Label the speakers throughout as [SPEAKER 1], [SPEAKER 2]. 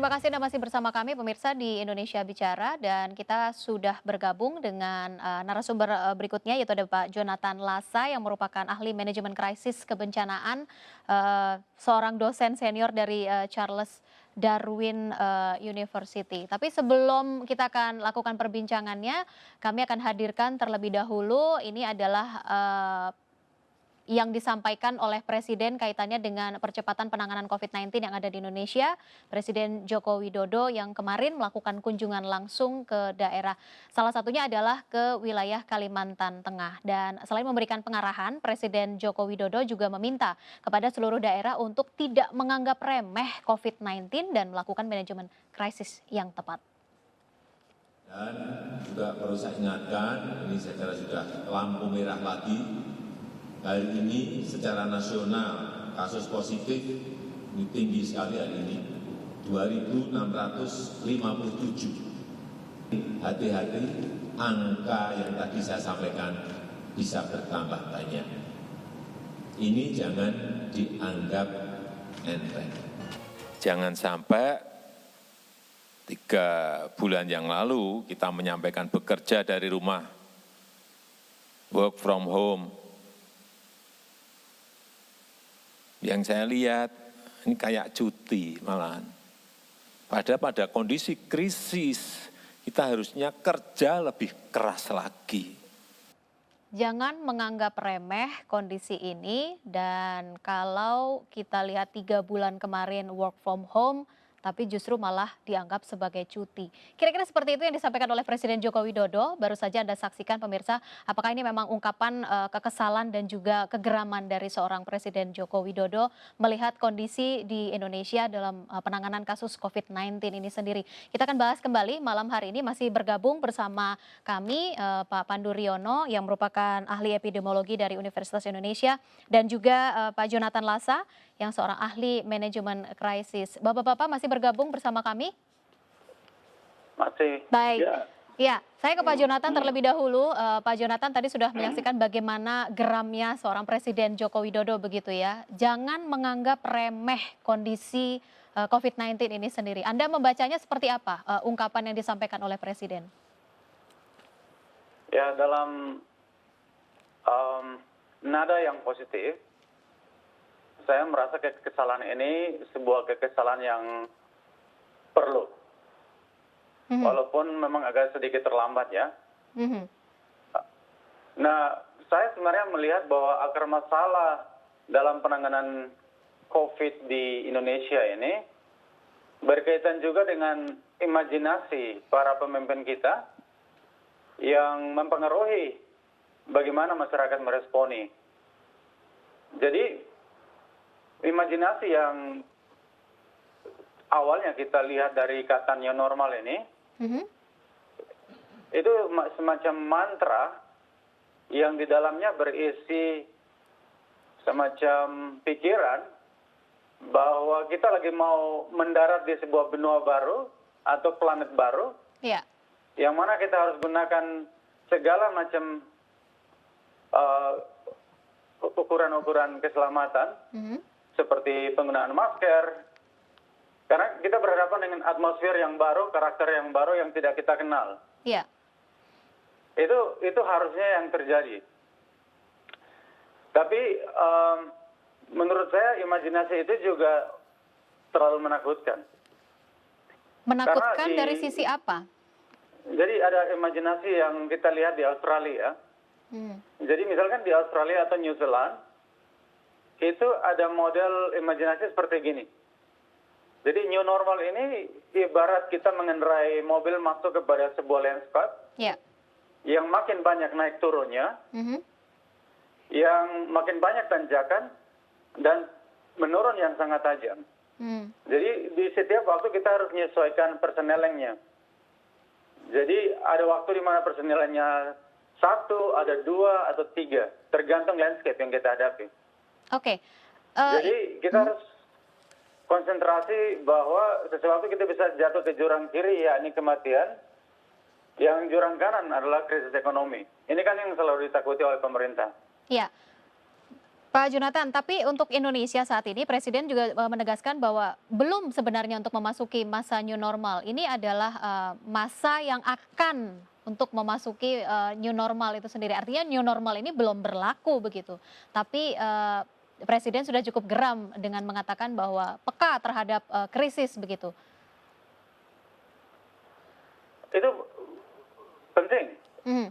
[SPEAKER 1] terima kasih Anda masih bersama kami pemirsa di Indonesia Bicara dan kita sudah bergabung dengan narasumber berikutnya yaitu ada Pak Jonathan Lasa yang merupakan ahli manajemen krisis kebencanaan, seorang dosen senior dari Charles Darwin University. Tapi sebelum kita akan lakukan perbincangannya, kami akan hadirkan terlebih dahulu ini adalah yang disampaikan oleh Presiden kaitannya dengan percepatan penanganan COVID-19 yang ada di Indonesia. Presiden Joko Widodo yang kemarin melakukan kunjungan langsung ke daerah. Salah satunya adalah ke wilayah Kalimantan Tengah. Dan selain memberikan pengarahan, Presiden Joko Widodo juga meminta kepada seluruh daerah untuk tidak menganggap remeh COVID-19 dan melakukan manajemen krisis yang tepat.
[SPEAKER 2] Dan juga perlu saya ingatkan, ini saya kira sudah lampu merah lagi. Hari ini secara nasional kasus positif ini tinggi sekali hari ini, 2.657. Hati-hati, angka yang tadi saya sampaikan bisa bertambah banyak. Ini jangan dianggap enteng. Jangan sampai 3 bulan yang lalu kita menyampaikan bekerja dari rumah, work from home. Yang saya lihat ini kayak cuti malahan. Padahal pada kondisi krisis kita harusnya kerja lebih keras lagi.
[SPEAKER 1] Jangan menganggap remeh kondisi ini dan kalau kita lihat 3 bulan kemarin work from home, tapi justru malah dianggap sebagai cuti. Kira-kira seperti itu yang disampaikan oleh Presiden Joko Widodo. Baru saja Anda saksikan pemirsa, apakah ini memang ungkapan kekesalan dan juga kegeraman dari seorang Presiden Joko Widodo melihat kondisi di Indonesia dalam penanganan kasus COVID-19 ini sendiri. Kita akan bahas kembali malam hari ini masih bergabung bersama kami Pak Pandu Riono yang merupakan ahli epidemiologi dari Universitas Indonesia dan juga Pak Jonathan Lasa yang seorang ahli manajemen krisis. Bapak-bapak masih bergabung bersama kami?
[SPEAKER 3] Masih.
[SPEAKER 1] Baik.
[SPEAKER 3] Ya.
[SPEAKER 1] Ya, saya ke Pak Jonathan terlebih dahulu. Pak Jonathan tadi sudah menyaksikan bagaimana geramnya seorang Presiden Joko Widodo begitu ya. Jangan menganggap remeh kondisi COVID-19 ini sendiri. Anda membacanya seperti apa ungkapan yang disampaikan oleh Presiden?
[SPEAKER 3] Ya, dalam nada yang positif, saya merasa kekesalan ini sebuah kekesalan yang perlu. Walaupun memang agak sedikit terlambat ya. Nah, saya sebenarnya melihat bahwa akar masalah dalam penanganan COVID di Indonesia ini berkaitan juga dengan imajinasi para pemimpin kita yang mempengaruhi bagaimana masyarakat meresponi. Jadi, imajinasi yang awalnya kita lihat dari kata new normal ini, itu semacam mantra yang di dalamnya berisi semacam pikiran bahwa kita lagi mau mendarat di sebuah benua baru atau planet baru, yang mana kita harus gunakan segala macam ukuran-ukuran keselamatan, seperti penggunaan masker, karena kita berhadapan dengan atmosfer yang baru, karakter yang baru yang tidak kita kenal.
[SPEAKER 1] Iya.
[SPEAKER 3] Itu harusnya yang terjadi. Tapi menurut saya imajinasi itu juga terlalu menakutkan.
[SPEAKER 1] Menakutkan dari sisi apa?
[SPEAKER 3] Jadi ada imajinasi yang kita lihat di Australia. Jadi misalkan di Australia atau New Zealand, itu ada model imajinasi seperti gini. Jadi new normal ini ibarat kita mengendarai mobil masuk kepada sebuah landscape yang makin banyak naik turunnya, yang makin banyak tanjakan, dan menurun yang sangat tajam. Jadi di setiap waktu kita harus menyesuaikan persnelingnya. Jadi ada waktu di mana persnelingnya 1, ada 2, atau 3, tergantung landscape yang kita hadapi.
[SPEAKER 1] Oke.
[SPEAKER 3] Jadi kita harus konsentrasi bahwa sesuatu kita bisa jatuh ke jurang kiri, yakni kematian. Yang jurang kanan adalah krisis ekonomi. Ini kan yang selalu ditakuti oleh pemerintah.
[SPEAKER 1] Iya. Pak Jonathan, tapi untuk Indonesia saat ini Presiden juga menegaskan bahwa belum sebenarnya untuk memasuki masa new normal. Ini adalah masa yang akan untuk memasuki new normal itu sendiri. Artinya new normal ini belum berlaku begitu. Tapi Presiden sudah cukup geram dengan mengatakan bahwa peka terhadap krisis begitu.
[SPEAKER 3] Itu penting.
[SPEAKER 1] Mhm.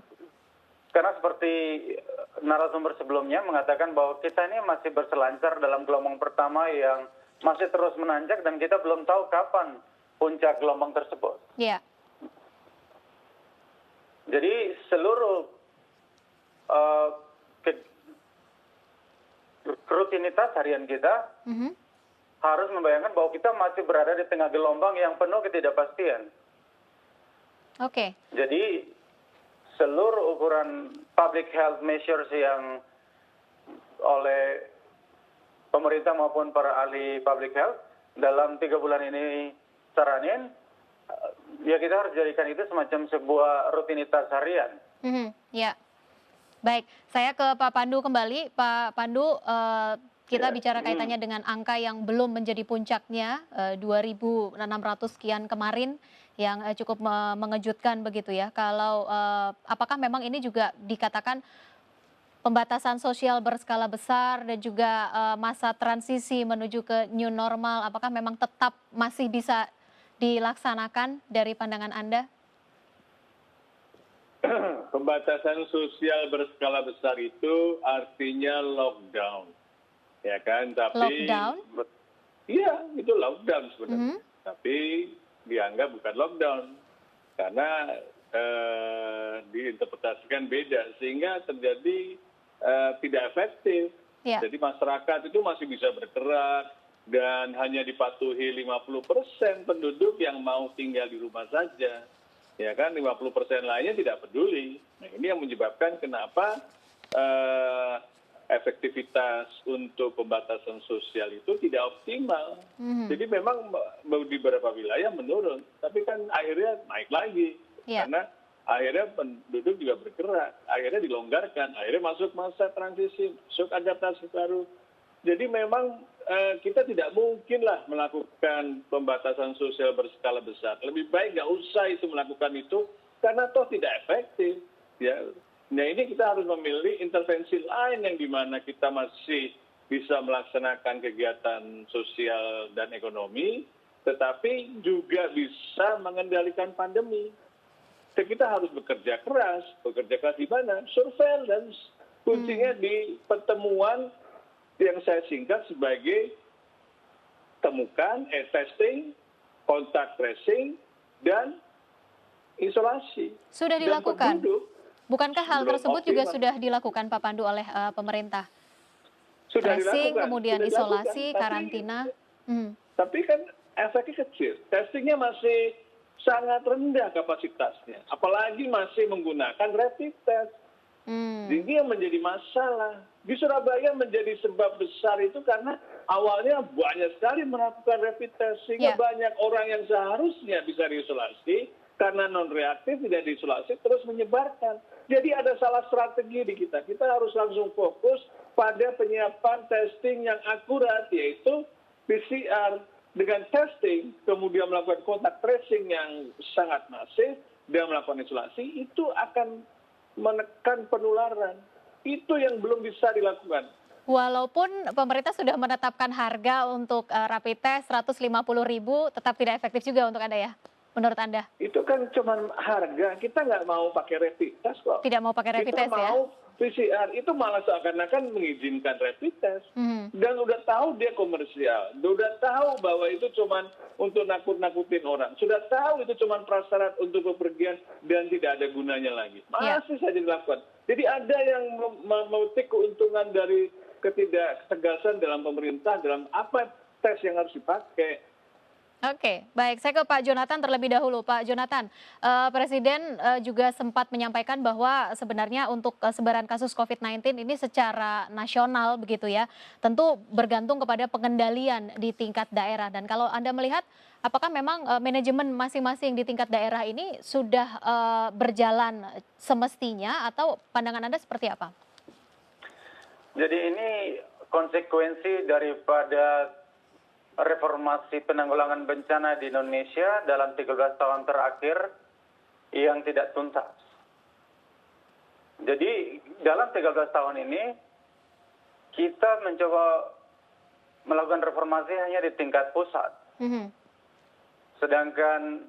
[SPEAKER 3] Karena seperti narasumber sebelumnya mengatakan bahwa kita ini masih berselancar dalam gelombang pertama yang masih terus menanjak dan kita belum tahu kapan puncak gelombang tersebut.
[SPEAKER 1] Iya.
[SPEAKER 3] Jadi seluruh rutinitas harian kita
[SPEAKER 1] Mhm.
[SPEAKER 3] harus membayangkan bahwa kita masih berada di tengah gelombang yang penuh ketidakpastian.
[SPEAKER 1] Oke.
[SPEAKER 3] Jadi seluruh ukuran public health measures yang oleh pemerintah maupun para ahli public health dalam 3 bulan ini saranin, ya kita harus jadikan itu semacam sebuah rutinitas harian.
[SPEAKER 1] Ya, baik. Saya ke Pak Pandu kembali. Pak Pandu, kita bicara kaitannya dengan angka yang belum menjadi puncaknya, 2.600 sekian kemarin, yang cukup mengejutkan begitu ya. Kalau apakah memang ini juga dikatakan pembatasan sosial berskala besar dan juga masa transisi menuju ke new normal, apakah memang tetap masih bisa dilaksanakan dari pandangan Anda?
[SPEAKER 4] Pembatasan sosial berskala besar itu artinya lockdown, ya kan? Tapi
[SPEAKER 1] Lockdown?
[SPEAKER 4] iya, itu lockdown sebenarnya. Tapi dianggap bukan lockdown karena diinterpretasikan beda sehingga terjadi tidak efektif.
[SPEAKER 1] Ya.
[SPEAKER 4] Jadi masyarakat itu masih bisa bergerak dan hanya dipatuhi 50% penduduk yang mau tinggal di rumah saja. Ya kan, 50% lainnya tidak peduli. Nah, ini yang menyebabkan kenapa efektivitas untuk pembatasan sosial itu tidak optimal. Jadi memang di beberapa wilayah menurun, tapi kan akhirnya naik lagi.
[SPEAKER 1] Ya.
[SPEAKER 4] Karena akhirnya penduduk juga bergerak, akhirnya dilonggarkan, akhirnya masuk masa transisi, masuk adaptasi baru. Jadi memang kita tidak mungkinlah melakukan pembatasan sosial berskala besar. Lebih baik nggak usah itu melakukan itu, karena toh tidak efektif. Ya. Nah ini kita harus memilih intervensi lain yang dimana kita masih bisa melaksanakan kegiatan sosial dan ekonomi, tetapi juga bisa mengendalikan pandemi. Jadi kita harus bekerja keras di mana? Surveillance. Kuncinya di pertemuan yang saya singkat sebagai temukan, testing, kontak tracing, dan isolasi.
[SPEAKER 1] Sudah dilakukan?
[SPEAKER 4] Dan penduduk,
[SPEAKER 1] Bukankah hal
[SPEAKER 4] belum
[SPEAKER 1] tersebut juga
[SPEAKER 4] optimal.
[SPEAKER 1] sudah dilakukan Pak Pandu oleh pemerintah?
[SPEAKER 4] Sudah
[SPEAKER 1] Tracing,
[SPEAKER 4] dilakukan,
[SPEAKER 1] kemudian
[SPEAKER 4] sudah
[SPEAKER 1] isolasi,
[SPEAKER 4] dilakukan,
[SPEAKER 1] karantina.
[SPEAKER 4] Tapi kan efeknya kecil. Testingnya masih sangat rendah kapasitasnya. Apalagi masih menggunakan rapid test. Ini yang menjadi masalah. Di Surabaya menjadi sebab besar itu karena awalnya banyak sekali melakukan rapid test. Sehingga banyak orang yang seharusnya bisa diisolasi, karena non-reaktif tidak diisolasi, terus menyebarkan. Jadi ada salah strategi di kita. Kita harus langsung fokus pada penyiapan testing yang akurat, yaitu PCR. Dengan testing, kemudian melakukan kontak tracing yang sangat masif, dan melakukan isolasi, itu akan menekan penularan. Itu yang belum bisa dilakukan.
[SPEAKER 1] Walaupun pemerintah sudah menetapkan harga untuk rapid test 150.000, tetap tidak efektif juga untuk Anda ya, menurut Anda?
[SPEAKER 4] Itu kan cuma harga, kita nggak mau pakai rapid test kok.
[SPEAKER 1] Tidak mau pakai rapid test ya?
[SPEAKER 4] Kita mau PCR, itu malah seakan-akan mengizinkan rapid test. Dan udah tahu dia komersial, udah tahu bahwa itu cuma untuk nakut-nakutin orang. Sudah tahu itu cuma prasyarat untuk bepergian dan tidak ada gunanya lagi. Masih saja dilakukan. Jadi ada yang memetik keuntungan dari ketidaktegasan dalam pemerintah, dalam apa tes yang harus dipakai.
[SPEAKER 1] Oke, baik. Saya ke Pak Jonathan terlebih dahulu. Pak Jonathan, Presiden juga sempat menyampaikan bahwa sebenarnya untuk sebaran kasus COVID-19 ini secara nasional begitu ya, tentu bergantung kepada pengendalian di tingkat daerah. Dan kalau Anda melihat, apakah memang manajemen masing-masing di tingkat daerah ini sudah berjalan semestinya atau pandangan Anda seperti apa?
[SPEAKER 3] Jadi ini konsekuensi daripada reformasi penanggulangan bencana di Indonesia dalam 13 tahun terakhir yang tidak tuntas. Jadi dalam 13 tahun ini kita mencoba melakukan reformasi hanya di tingkat pusat. Sedangkan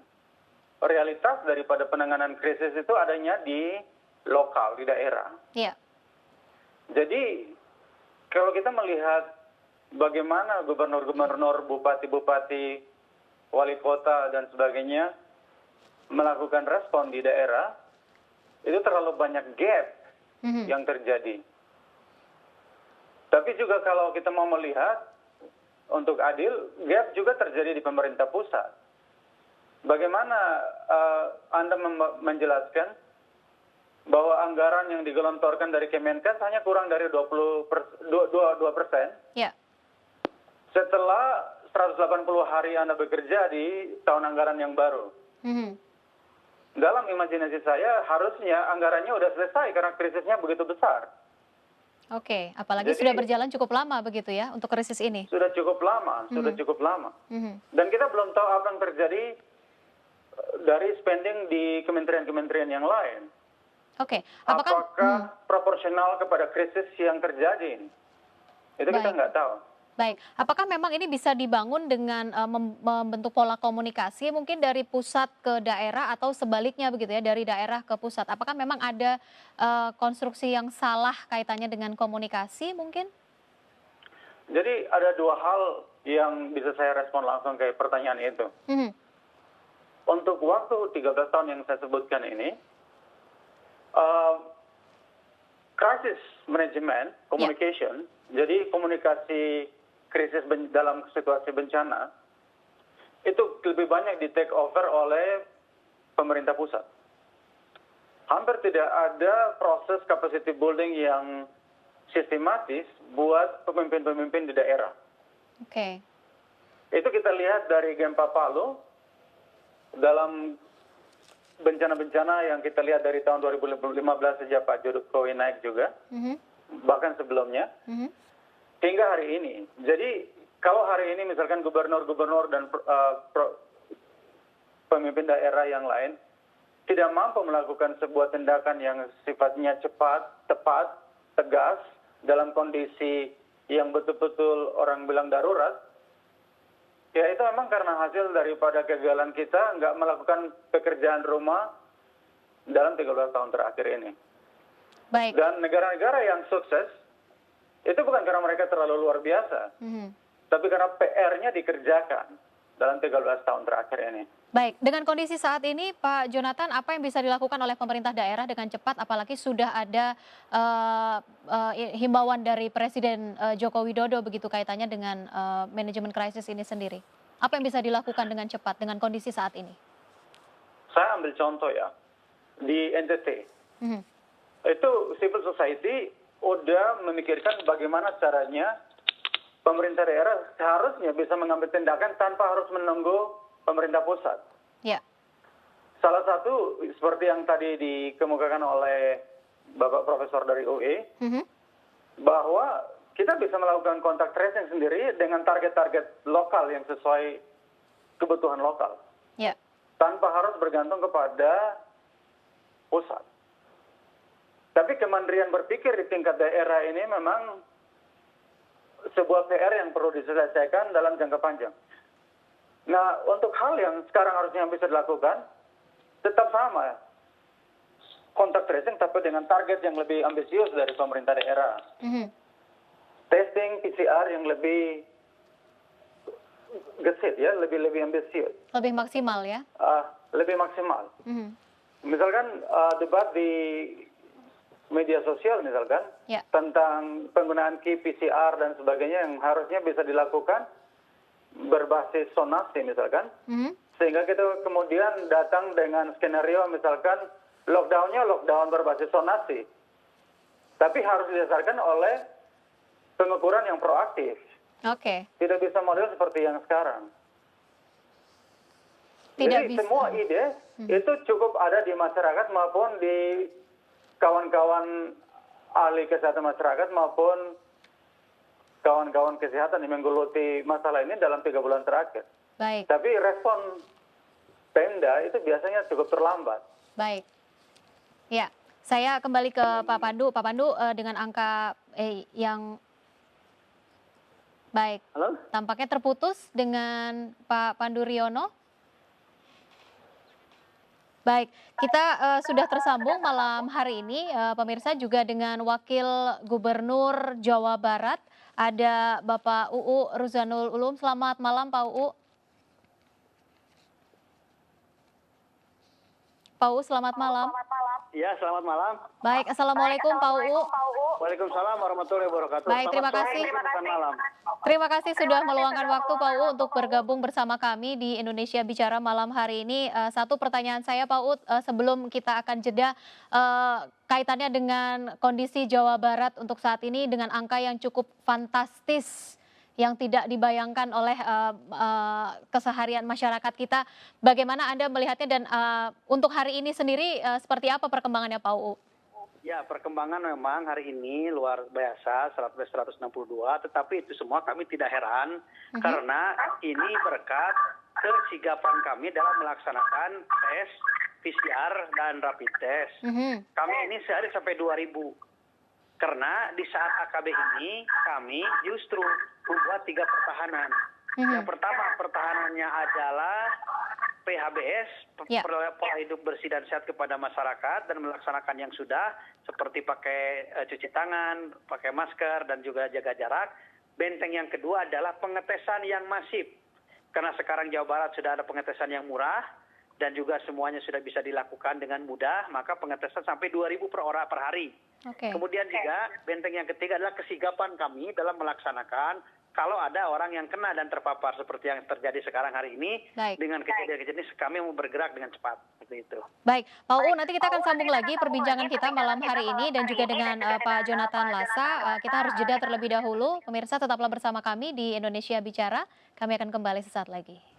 [SPEAKER 3] realitas daripada penanganan krisis itu adanya di lokal, di daerah.
[SPEAKER 1] Yeah.
[SPEAKER 3] Jadi kalau kita melihat bagaimana gubernur-gubernur, bupati-bupati, wali kota, dan sebagainya melakukan respon di daerah, itu terlalu banyak gap yang terjadi. Tapi juga kalau kita mau melihat, untuk adil, gap juga terjadi di pemerintah pusat. Bagaimana Anda menjelaskan bahwa anggaran yang digelontorkan dari Kemenkes hanya kurang dari 22%?
[SPEAKER 1] Yeah.
[SPEAKER 3] Setelah 180 hari Anda bekerja di tahun anggaran yang baru. Dalam imajinasi saya, harusnya anggarannya sudah selesai karena krisisnya begitu besar.
[SPEAKER 1] Oke, apalagi sudah berjalan cukup lama begitu ya untuk krisis ini.
[SPEAKER 3] Sudah cukup lama, Dan kita belum tahu apa yang terjadi dari spending di kementerian-kementerian yang lain.
[SPEAKER 1] Oke,
[SPEAKER 3] apakah proporsional kepada krisis yang terjadi? Itu kita nggak tahu.
[SPEAKER 1] Baik, apakah memang ini bisa dibangun dengan membentuk pola komunikasi mungkin dari pusat ke daerah atau sebaliknya begitu ya, dari daerah ke pusat? Apakah memang ada konstruksi yang salah kaitannya dengan komunikasi mungkin?
[SPEAKER 3] Jadi ada dua hal yang bisa saya respon langsung ke pertanyaan itu. Untuk waktu 13 tahun yang saya sebutkan ini, crisis management, communication, jadi komunikasi krisis dalam situasi bencana, itu lebih banyak di take over oleh pemerintah pusat. Hampir tidak ada proses capacity building yang sistematis buat pemimpin-pemimpin di daerah.
[SPEAKER 1] Oke.
[SPEAKER 3] Itu kita lihat dari gempa Palu, dalam bencana-bencana yang kita lihat dari tahun 2015 sejak Pak Jokowi naik juga, bahkan sebelumnya, hingga hari ini. Jadi kalau hari ini misalkan gubernur-gubernur dan pemimpin daerah yang lain tidak mampu melakukan sebuah tindakan yang sifatnya cepat, tepat, tegas, dalam kondisi yang betul-betul orang bilang darurat, ya itu memang karena hasil daripada kegagalan kita nggak melakukan pekerjaan rumah dalam 13 tahun terakhir ini.
[SPEAKER 1] Baik.
[SPEAKER 3] Dan negara-negara yang sukses, itu bukan karena mereka terlalu luar biasa, tapi karena PR-nya dikerjakan dalam 13 tahun terakhir ini.
[SPEAKER 1] Baik, dengan kondisi saat ini Pak Jonathan, apa yang bisa dilakukan oleh pemerintah daerah dengan cepat, apalagi sudah ada himbauan dari Presiden Joko Widodo begitu kaitannya dengan manajemen krisis ini sendiri. Apa yang bisa dilakukan dengan cepat dengan kondisi saat ini?
[SPEAKER 3] Saya ambil contoh ya, di NTT, itu civil society udah memikirkan bagaimana caranya pemerintah daerah seharusnya bisa mengambil tindakan tanpa harus menunggu pemerintah pusat. Ya. Salah satu seperti yang tadi dikemukakan oleh Bapak Profesor dari UE, bahwa kita bisa melakukan kontak tracing sendiri dengan target-target lokal yang sesuai kebutuhan lokal. Ya. Tanpa harus bergantung kepada pusat. Tapi kemandirian berpikir di tingkat daerah ini memang sebuah PR yang perlu diselesaikan dalam jangka panjang. Nah, untuk hal yang sekarang harusnya bisa dilakukan, tetap sama. Kontak tracing tapi dengan target yang lebih ambisius dari pemerintah daerah. Testing PCR yang lebih gesit ya, lebih ambisius.
[SPEAKER 1] Lebih maksimal ya?
[SPEAKER 3] Lebih maksimal. Misalkan debat di media sosial misalkan, tentang penggunaan kit PCR dan sebagainya yang harusnya bisa dilakukan berbasis sonasi misalkan, sehingga kita kemudian datang dengan skenario misalkan lockdown berbasis sonasi, tapi harus didasarkan oleh pengukuran yang proaktif. Oke. Tidak bisa model seperti yang sekarang. Jadi semua ide itu cukup ada di masyarakat maupun di kawan-kawan ahli kesehatan masyarakat maupun kawan-kawan kesehatan yang menggeluti masalah ini dalam 3 bulan terakhir.
[SPEAKER 1] Baik,
[SPEAKER 3] Tapi respon Pemda itu biasanya cukup terlambat.
[SPEAKER 1] baik. Ya, saya kembali ke Pak Pandu. Pak Pandu, dengan angka yang baik,
[SPEAKER 5] Halo?
[SPEAKER 1] tampaknya terputus dengan Pak Pandu Riono. Baik, kita sudah tersambung malam hari ini, pemirsa, juga dengan Wakil Gubernur Jawa Barat, ada Bapak UU Ruzanul Ulum. Selamat malam, Pak UU. Pak UU, selamat malam.
[SPEAKER 5] Ya, selamat malam.
[SPEAKER 1] Baik, Assalamualaikum Pak UU.
[SPEAKER 5] Waalaikumsalam warahmatullahi wabarakatuh.
[SPEAKER 1] Baik, terima
[SPEAKER 5] Selamat
[SPEAKER 1] kasih.
[SPEAKER 5] sore, selamat malam.
[SPEAKER 1] Terima kasih sudah meluangkan waktu Pak UU untuk bergabung bersama kami di Indonesia Bicara malam hari ini. Satu pertanyaan saya Pak UU, sebelum kita akan jeda, kaitannya dengan kondisi Jawa Barat untuk saat ini dengan angka yang cukup fantastis yang tidak dibayangkan oleh keseharian masyarakat kita. Bagaimana Anda melihatnya dan untuk hari ini sendiri seperti apa perkembangannya Pak UU?
[SPEAKER 5] Ya, perkembangan memang hari ini luar biasa, 162, tetapi itu semua kami tidak heran karena ini berkat kesigapan kami dalam melaksanakan tes PCR dan rapid test. Kami ini sehari sampai 2.000. Karena di saat AKB ini kami justru membuat 3 pertahanan. Yang pertama pertahanannya adalah PHBS, pola hidup bersih dan sehat kepada masyarakat, dan melaksanakan yang sudah seperti pakai cuci tangan, pakai masker, dan juga jaga jarak. Benteng yang kedua adalah pengetesan yang masif. Karena sekarang Jawa Barat sudah ada pengetesan yang murah, dan juga semuanya sudah bisa dilakukan dengan mudah, maka pengetesan sampai 2.000 per orang per hari. Kemudian juga benteng yang ketiga adalah kesigapan kami dalam melaksanakan kalau ada orang yang kena dan terpapar seperti yang terjadi sekarang hari ini. Dengan kejadian-kejadian ini kami mau bergerak dengan cepat. Seperti itu.
[SPEAKER 1] Baik, Pak UU, nanti kita akan sambung lagi perbincangan kita malam hari ini dan juga dengan Pak Jonathan Lasa. Kita harus jeda terlebih dahulu. Pemirsa tetaplah bersama kami di Indonesia Bicara. Kami akan kembali sesaat lagi.